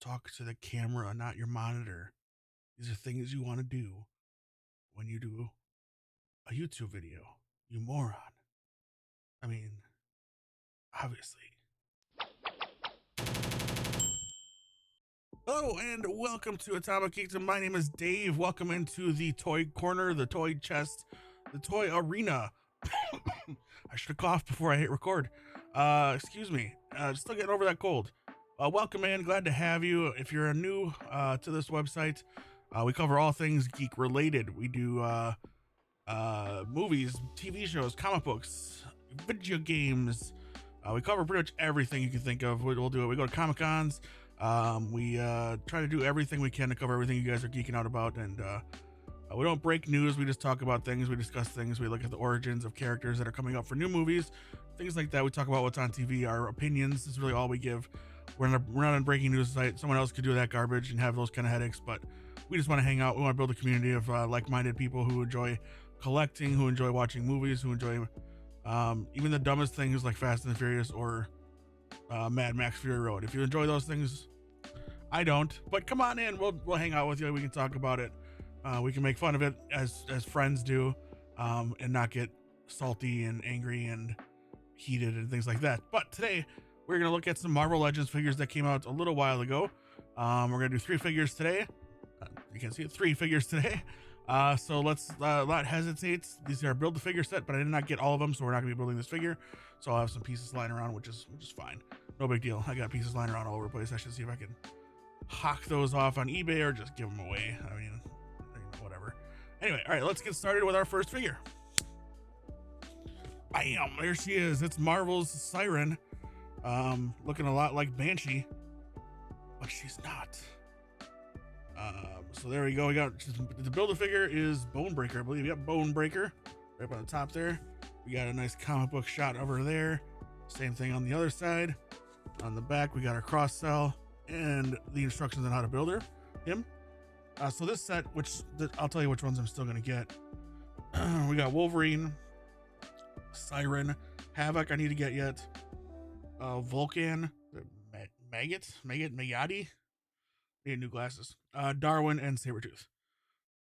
talk to the camera, not your monitor. These are things you want to do when you do a YouTube video, you moron. I mean, obviously. Hello and welcome to Atomic Kingdom. My name is Dave. Welcome into the toy corner, the toy chest, the toy arena. I should have coughed before I hit record. Excuse me. Still getting over that cold. Welcome in. Glad to have you. If you're new to this website, we cover all things geek related. We do movies, TV shows, comic books, video games. We cover pretty much everything you can think of. We'll do it. We go to Comic Cons. We try to do everything we can to cover everything you guys are geeking out about, and we don't break news. We just talk about things. We discuss things. We look at the origins of characters that are coming up for new movies, things like that. We talk about what's on TV. Our opinions is really all we give. We're not on breaking news site. Someone else could do that garbage and have those kind of headaches, but we just want to hang out. We want to build a community of like-minded people who enjoy collecting, who enjoy watching movies, who enjoy even the dumbest things like Fast and the Furious or Mad Max Fury Road. If you enjoy those things, I don't, but come on in. We'll hang out with you. We can talk about it. We can make fun of it as friends do, and not get salty and angry and heated and things like that. But today we're gonna look at some Marvel Legends figures that came out a little while ago. We're gonna do 3 figures today. You can see it, 3 figures today. So let's not hesitate. These are build the figure set, but I did not get all of them, so we're not gonna be building this figure. So I'll have some pieces lying around, which is fine. No big deal. I got pieces lying around all over the place. I should see if I can hawk those off on eBay or just give them away. I mean, whatever. Anyway, all right, let's get started with our first figure. Bam, there she is. It's Marvel's Siryn. Looking a lot like Banshee, but she's not. So there we go. We got the Build-A-Figure is BoneBreaker, I believe. Yep, BoneBreaker, right up on the top there. We got a nice comic book shot over there. Same thing on the other side. On the back, we got our cross cell and the instructions on how to build him. So this set, I'll tell you which ones I'm still gonna get. We got Wolverine, Siryn, Havoc I need to get yet, Vulcan, Magatti, need new glasses, Darwin, and Sabretooth.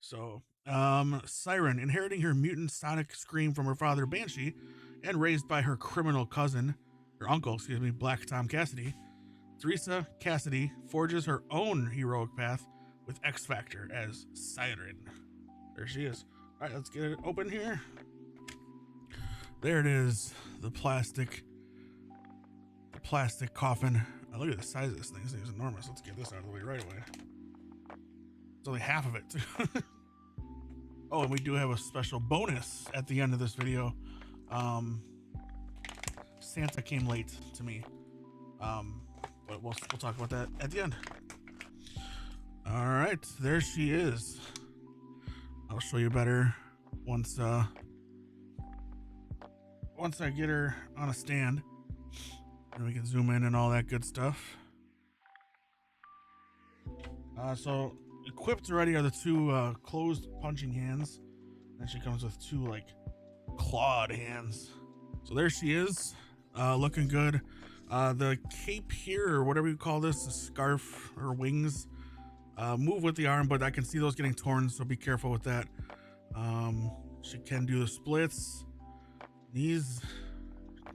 So Siryn, inheriting her mutant sonic scream from her father Banshee and raised by her criminal cousin, her uncle, excuse me, Black Tom Cassidy, Teresa Cassidy forges her own heroic path with X Factor as Siryn. There she is. All right, let's get it open here. There it is, the plastic coffin. Oh, look at the size of this thing. This thing is enormous. Let's get this out of the way right away. It's only half of it. Oh, and we do have a special bonus at the end of this video. Santa came late to me, but we'll talk about that at the end. All right, there she is. I'll show you better once I get her on a stand, and we can zoom in and all that good stuff. So equipped already are the 2 closed punching hands, and she comes with 2 like clawed hands. So there she is, looking good. The cape here, or whatever you call this, the scarf or wings, move with the arm, but I can see those getting torn, so be careful with that. She can do the splits. These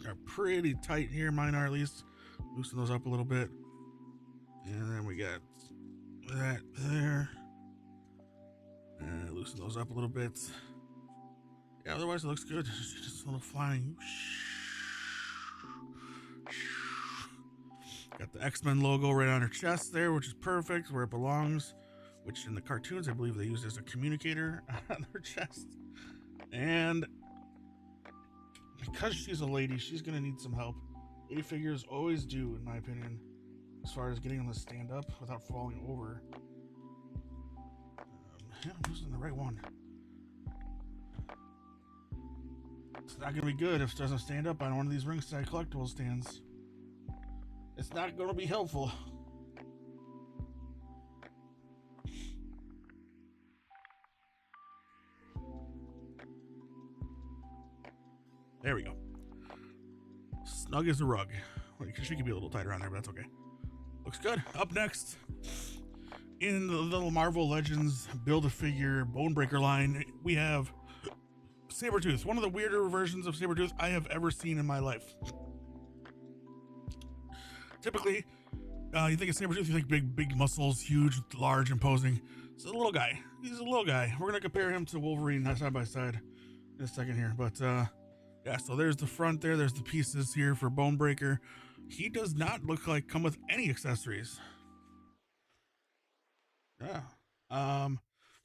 are pretty tight here, mine are at least. Loosen those up a little bit. And then we got that there. And loosen those up a little bit. Yeah, otherwise it looks good. Just a little flying. Got the X-Men logo right on her chest there, which is perfect, where it belongs. Which in the cartoons, I believe they used as a communicator on her chest. And because she's a lady, she's gonna need some help. Lady figures always do, in my opinion, as far as getting them to stand up without falling over. Yeah, I'm using the right one. It's not gonna be good if it doesn't stand up on one of these ringside collectible stands. It's not gonna be helpful. There we go. Snug as a rug. She could be a little tighter on there, but that's okay. Looks good. Up next, In the little Marvel Legends Build-A-Figure BoneBreaker line, we have Sabretooth, one of the weirder versions of Sabretooth I have ever seen in my life. Typically, you think of Sabretooth, you think big muscles, huge, large, imposing. It's a little guy. He's a little guy. We're going to compare him to Wolverine side by side in a second here. But, yeah, so there's the front there. There's the pieces here for BoneBreaker. He does not look like come with any accessories. Yeah.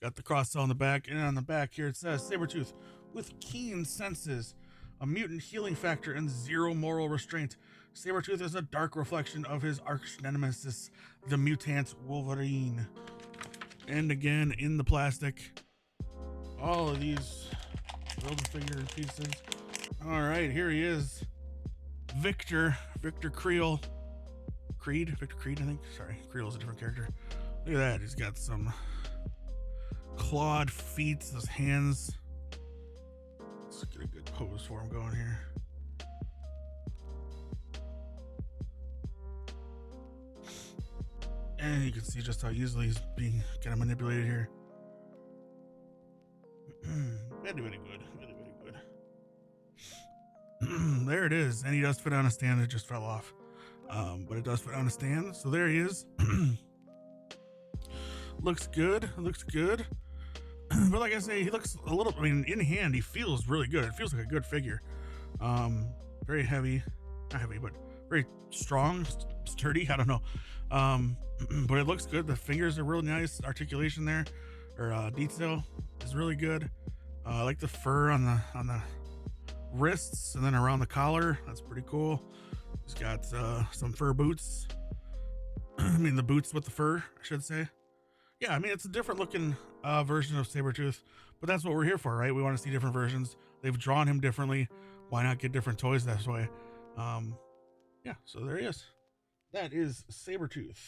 Got the cross on the back, and on the back here it says Sabretooth with keen senses, a mutant healing factor, and zero moral restraint. Sabretooth is a dark reflection of his arch nemesis, the mutant Wolverine. And again, in the plastic, all of these Build-A-Figure pieces. All right, here he is. Victor Creel. Victor Creed, I think. Sorry, Creel's a different character. Look at that. He's got some clawed feet, those hands. Let's get a good pose for him going here. And you can see just how easily he's being kind of manipulated here. Very, very good. Very, very good. There it is. And he does fit on a stand. It just fell off. But it does fit on a stand. So there he is. Looks good. Looks good. But like I say, he looks a little, I mean, in hand, he feels really good. It feels like a good figure. Very heavy. Not heavy, but very strong, sturdy. I don't know. But it looks good. The fingers are really nice. Articulation there, or detail is really good. I like the fur on the wrists and then around the collar. That's pretty cool. He's got some fur boots. I mean, the boots with the fur, I should say. Yeah, I mean, it's a different looking version of Sabretooth, but that's what we're here for, right? We want to see different versions. They've drawn him differently. Why not get different toys that way? Yeah, so there he is. That is Sabretooth.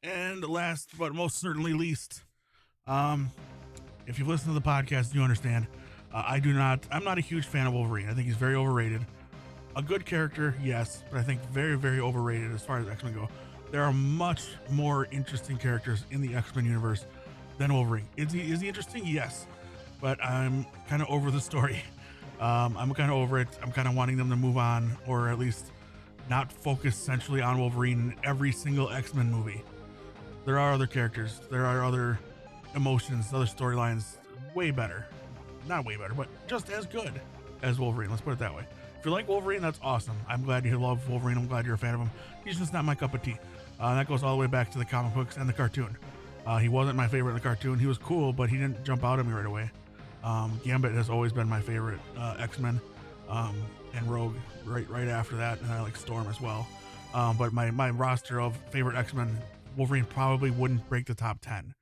And last but most certainly least, if you've listened to the podcast, you understand. I'm not a huge fan of Wolverine. I think he's very overrated. A good character, yes, but I think very, very overrated as far as X-Men go. There are much more interesting characters in the X-Men universe than Wolverine. Is he interesting? Yes, but I'm kind of over the story. I'm kind of over it. I'm kind of wanting them to move on, or at least not focus centrally on Wolverine in every single X-Men movie. There are other characters. There are other emotions, other storylines way better. Not way better, but just as good as Wolverine. Let's put it that way. If you like Wolverine, that's awesome. I'm glad you love Wolverine. I'm glad you're a fan of him. He's just not my cup of tea. That goes all the way back to the comic books and the cartoon. He wasn't my favorite in the cartoon. He was cool, but he didn't jump out at me right away. Gambit has always been my favorite X-Men, and Rogue right after that, and I like Storm as well. But my roster of favorite X-Men, Wolverine probably wouldn't break the top 10.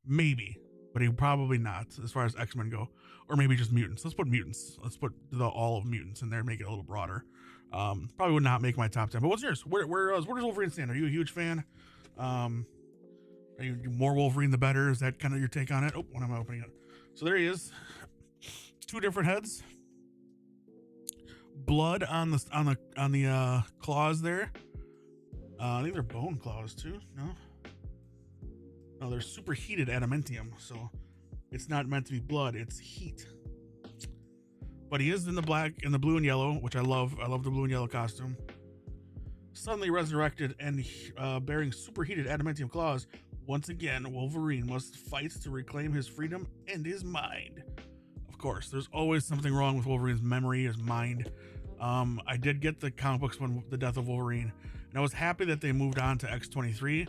Maybe, but he probably not as far as X-Men go. Or maybe just mutants. Let's put mutants. Let's put all of mutants in there and make it a little broader. Probably would not make my top 10. But what's yours? Where does Wolverine stand? Are you a huge fan? Are you more Wolverine the better? Is that kind of your take on it? Oh, when am I opening it? So there he is. Two different heads. Blood on the claws there. I think they're bone claws too. No, they're superheated adamantium. So it's not meant to be blood. It's heat. But he is in the black and the blue and yellow, which I love. I love the blue and yellow costume. Suddenly resurrected and bearing superheated adamantium claws, once again, Wolverine must fight to reclaim his freedom and his mind. Of course, there's always something wrong with Wolverine's memory, his mind. I did get the comic books when the death of Wolverine, and I was happy that they moved on to X-23,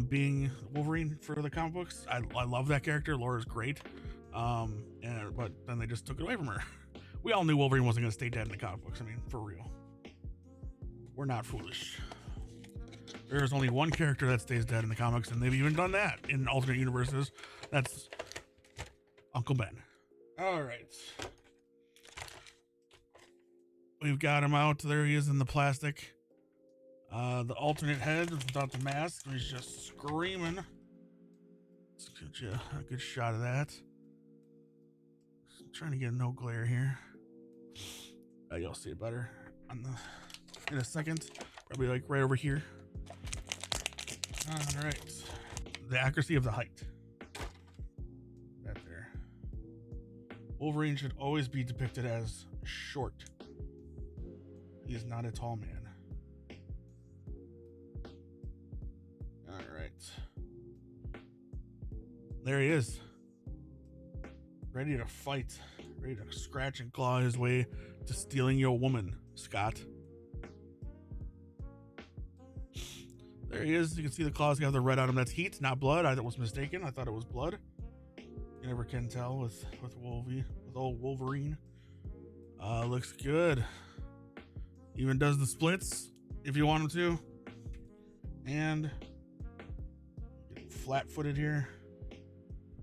being Wolverine for the comic books. I love that character. Laura's great. But then they just took it away from her. We all knew Wolverine wasn't going to stay dead in the comic books. I mean, for real. We're not foolish. There's only one character that stays dead in the comics, and they've even done that in alternate universes. That's Uncle Ben. All right. We've got him out. There he is in the plastic. The alternate head without the mask. He's just screaming. Let's get you a good shot of that. I'm trying to get no glare here. You'll see it better in a second. Probably like right over here. All right. The accuracy of the height. That there. Wolverine should always be depicted as short. He is not a tall man. All right. There he is. Ready to fight. Ready to scratch and claw his way to stealing your woman, Scott. There he is. You can see the claws got the red on him. That's heat, not blood. I was mistaken. I thought it was blood. You never can tell with old Wolverine. Looks good. Even does the splits if you want him to. And get flat-footed here.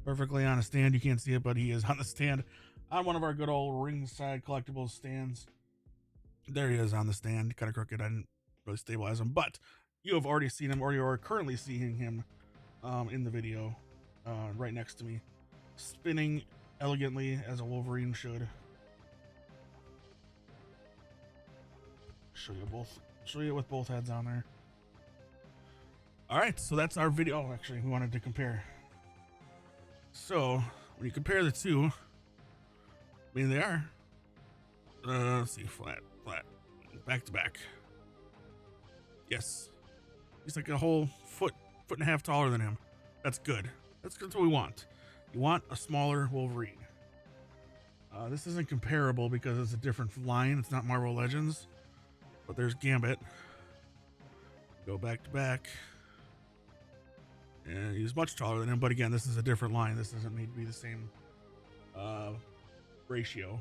Perfectly on a stand. You can't see it, but he is on the stand on one of our good old ringside collectibles stands. There he is on the stand. Kind of crooked. I didn't really stabilize him, but you have already seen him, or you are currently seeing him in the video right next to me, spinning elegantly as a Wolverine should. Show you with both heads on there. All right, so that's our video. Oh, actually, we wanted to compare. So when you compare the two, I mean, they are let's see, flat, back to back. Yes, he's like a whole foot and a half taller than him. That's good. That's what we want. You want a smaller Wolverine. This isn't comparable because it's a different line. It's not Marvel Legends, but there's Gambit. Go back to back. And he's much taller than him, but again, this is a different line. This doesn't need to be the same ratio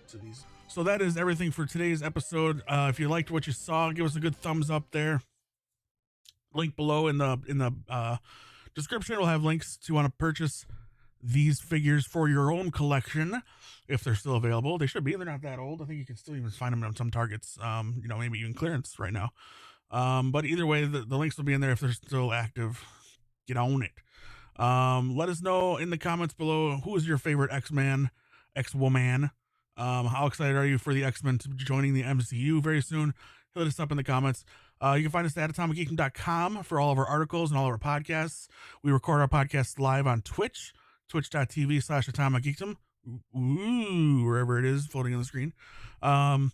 to these. So that is everything for today's episode. If you liked what you saw, give us a good thumbs up there. Link below in the description will have links to want to purchase these figures for your own collection if they're still available. They should be. They're not that old. I think you can still even find them on some Targets. Maybe even clearance right now. But either way, the links will be in there if they're still active. Get on it. Let us know in the comments below, who is your favorite X-Man, X-Woman. How excited are you for the X-Men to be joining the MCU very soon? Hit us up in the comments. You can find us at atomicgeekdom.com for all of our articles and all of our podcasts. We record our podcasts live on Twitch, twitch.tv/atomicgeekdom. Ooh, wherever it is floating on the screen. Kyle,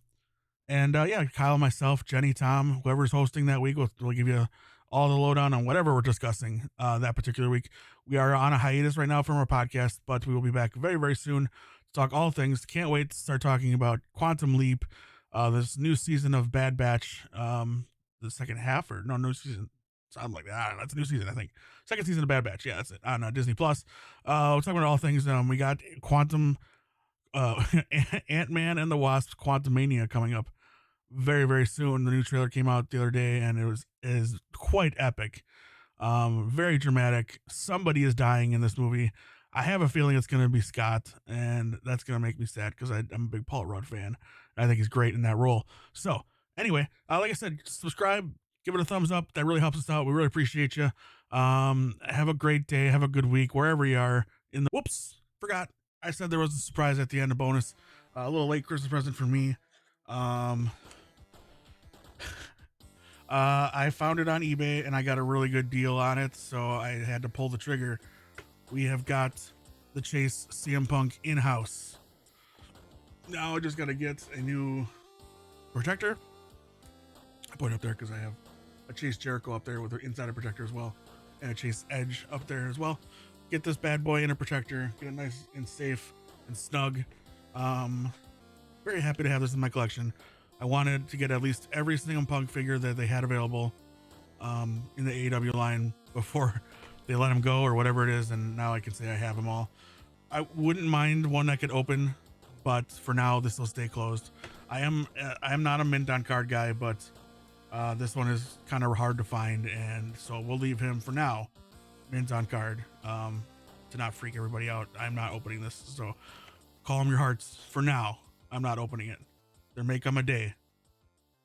myself, Jenny, Tom, whoever's hosting that week, we'll give you all the lowdown on whatever we're discussing that particular week. We are on a hiatus right now from our podcast, but we will be back very, very soon to talk all things. Can't wait to start talking about Quantum Leap, this new season of Bad Batch, the second half, or no, new season, something like that. I don't know. It's a new season, I think. Second season of Bad Batch. Yeah, that's it. On Disney Plus. We're talking about all things. We got Quantum, Ant-Man and the Wasp, Quantumania coming up very, very soon. The new trailer came out the other day, and it is quite epic. Very dramatic. Somebody is dying in this movie. I have a feeling it's going to be Scott, and that's going to make me sad because I'm a big Paul Rudd fan. I think he's great in that role. So anyway, like I said, subscribe, give it a thumbs up. That really helps us out. We really appreciate you. Have a great day. Have a good week wherever you are. Whoops, forgot. I said there was a surprise at the end, a bonus, a little late Christmas present for me. I found it on eBay and I got a really good deal on it, so I had to pull the trigger. We have got the Chase CM Punk in-house. Now I just got to get a new protector. I put it up there because I have a Chase Jericho up there with an insider protector as well, and a Chase Edge up there as well. Get this bad boy in a protector, get it nice and safe and snug. Very happy to have this in my collection. I wanted to get at least every single Punk figure that they had available in the AEW line before they let him go or whatever it is, and now I can say I have them all. I wouldn't mind one that could open, but for now this will stay closed. I am not a mint on card guy, but this one is kind of hard to find, and so we'll leave him for now mint on card to not freak everybody out. I'm not opening this, so call them your hearts. For now, I'm not opening it. There may come a day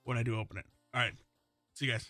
when I do open it. All right, see you guys.